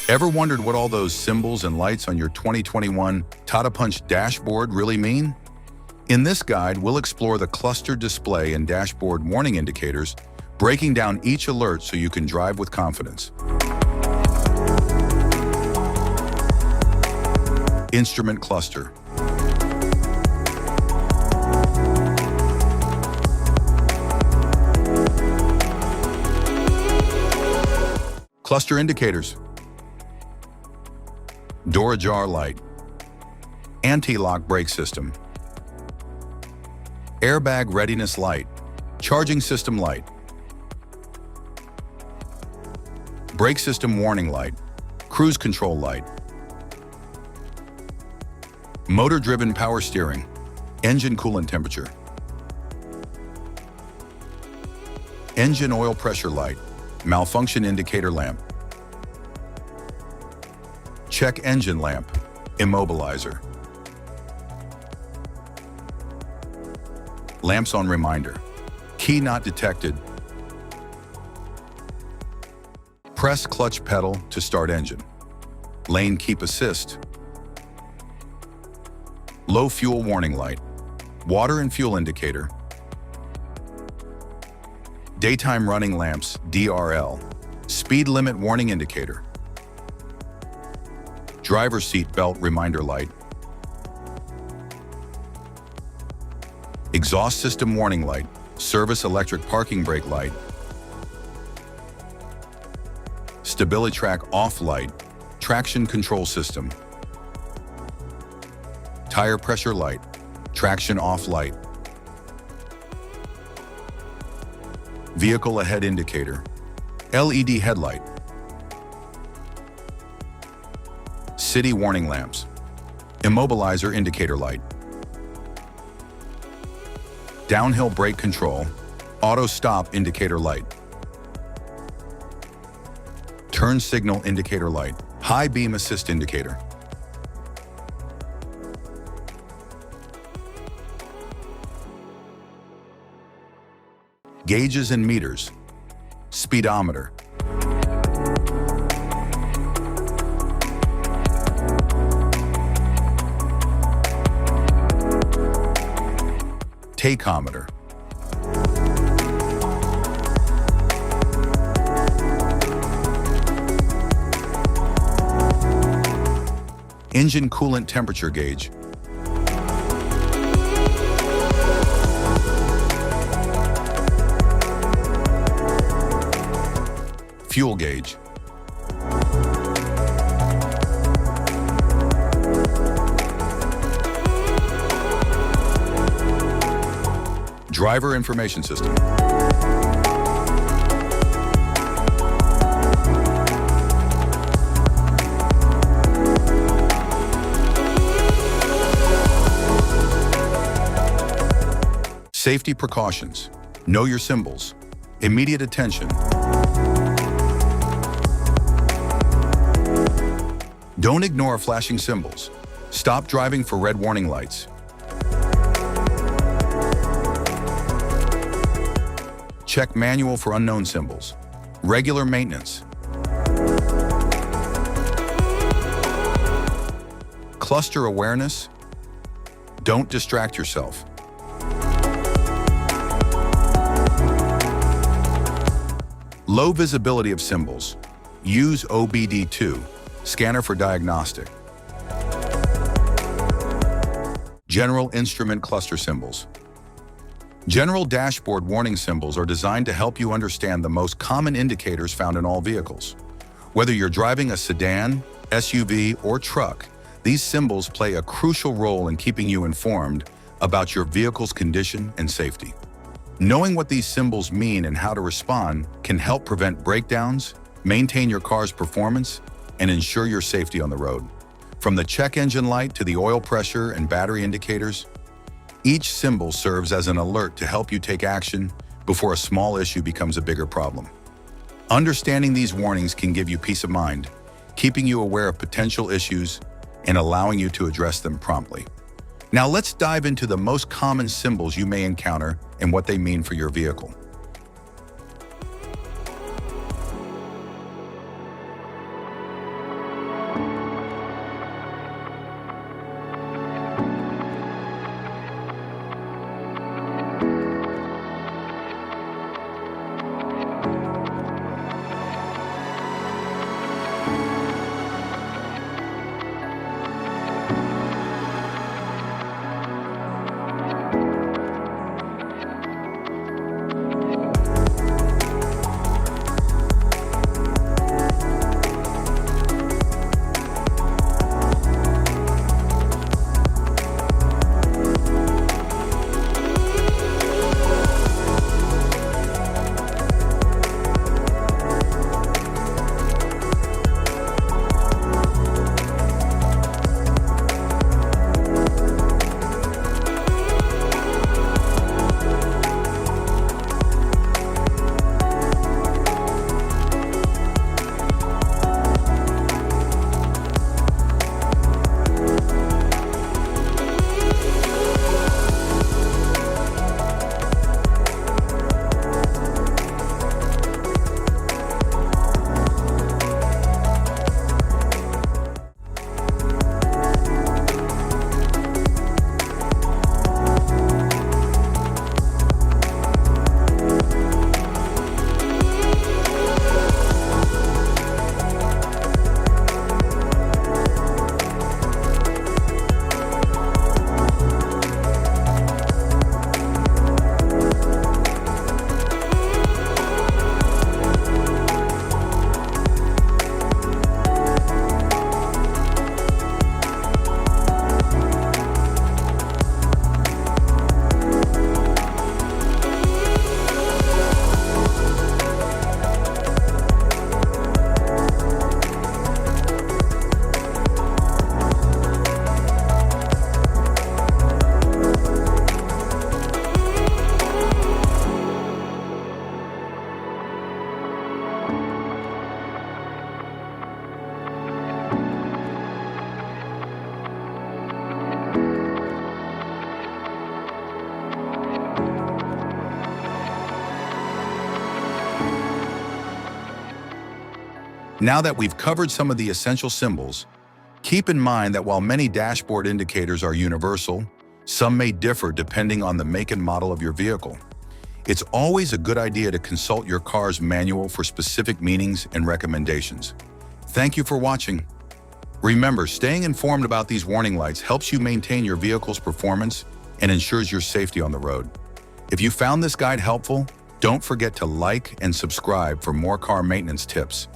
Ever wondered what all those symbols and lights on your 2021 Tata Punch dashboard really mean? In this guide, we'll explore the clustered display and dashboard warning indicators, breaking down each alert so you can drive with confidence. Instrument cluster. Cluster indicators. Door ajar light. Anti-lock brake system. Airbag readiness light. Charging system light. Brake system warning light. Cruise control light. Motor-driven power steering. Engine coolant temperature. Engine oil pressure light. Malfunction indicator lamp. Check engine lamp. Immobilizer. Lamps on reminder. Key not detected. Press clutch pedal to start engine. Lane keep assist. Low fuel warning light. Water and fuel indicator. Daytime running lamps, DRL. Speed limit warning indicator. Driver seat belt reminder light. Exhaust system warning light. Service electric parking brake light. StabiliTrak off light. Traction control system. Tire pressure light. Traction off light. Vehicle ahead indicator. LED headlight. City warning lamps. Immobilizer indicator light. Downhill brake control. Auto stop indicator light. Turn signal indicator light. High beam assist indicator. Gauges and meters. Speedometer. Tachometer. Engine coolant temperature gauge. Fuel gauge. Driver information system. Safety precautions. Know your symbols. Immediate attention. Don't ignore flashing symbols. Stop driving for red warning lights. Check manual for unknown symbols. Regular maintenance. Cluster awareness. Don't distract yourself. Low visibility of symbols. Use OBD2, scanner for diagnostic. General instrument cluster symbols. General dashboard warning symbols are designed to help you understand the most common indicators found in all vehicles. Whether you're driving a sedan, SUV, or truck, these symbols play a crucial role in keeping you informed about your vehicle's condition and safety. Knowing what these symbols mean and how to respond can help prevent breakdowns, maintain your car's performance, and ensure your safety on the road. From the check engine light to the oil pressure and battery indicators, each symbol serves as an alert to help you take action before a small issue becomes a bigger problem. Understanding these warnings can give you peace of mind, keeping you aware of potential issues and allowing you to address them promptly. Now let's dive into the most common symbols you may encounter and what they mean for your vehicle. Now that we've covered some of the essential symbols, keep in mind that while many dashboard indicators are universal, some may differ depending on the make and model of your vehicle. It's always a good idea to consult your car's manual for specific meanings and recommendations. Thank you for watching. Remember, staying informed about these warning lights helps you maintain your vehicle's performance and ensures your safety on the road. If you found this guide helpful, don't forget to like and subscribe for more car maintenance tips.